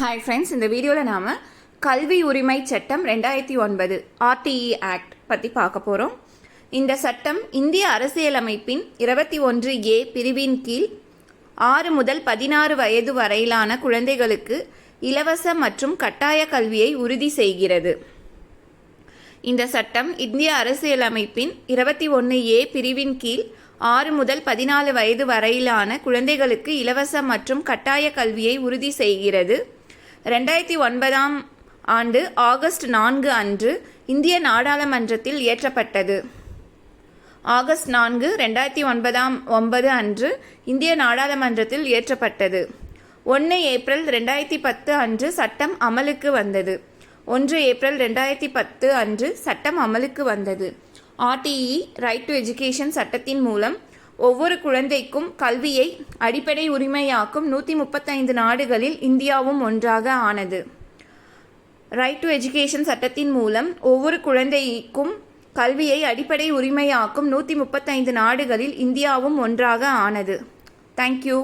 Hi friends, இந்த வீடியோவில் நாம் கல்வி உரிமை சட்டம் 2009 RTE ஆக்ட் பற்றி பார்க்க போகிறோம். இந்த சட்டம் இந்திய அரசியலமைப்பின் 21A பிரிவின் கீழ் 6 முதல் 16 வயது வரையிலான குழந்தைகளுக்கு இலவச மற்றும் கட்டாய கல்வியை உறுதி செய்கிறது. இந்த சட்டம் இந்திய அரசியலமைப்பின் 21A பிரிவின் கீழ் 6 முதல் 14 வயது வரையிலான குழந்தைகளுக்கு இலவச மற்றும் கட்டாய கல்வியை உறுதி செய்கிறது. 2009 ஆண்டு ஆகஸ்ட் 4 அன்று இந்திய நாடாளுமன்றத்தில் இயற்றப்பட்டது. ஆகஸ்ட் 4, 2009 அன்று இந்திய நாடாளுமன்றத்தில் இயற்றப்பட்டது. 1 ஏப்ரல் 2010 அன்று சட்டம் அமலுக்கு வந்தது. 1 ஏப்ரல் 2010 அன்று சட்டம் அமலுக்கு வந்தது. RTE ரைட் டு எஜுகேஷன் சட்டத்தின் மூலம் ஒவ்வொரு குழந்தைக்கும் கல்வியை அடிப்படை உரிமையாக்கும் 135 நாடுகளில் இந்தியாவும் ஒன்றாக ஆனது. ரைட் டு எஜுகேஷன் சட்டத்தின் மூலம் ஒவ்வொரு குழந்தைக்கும் கல்வியை அடிப்படை உரிமையாக்கும் 135 நாடுகளில் இந்தியாவும் ஒன்றாக ஆனது. தேங்க்யூ.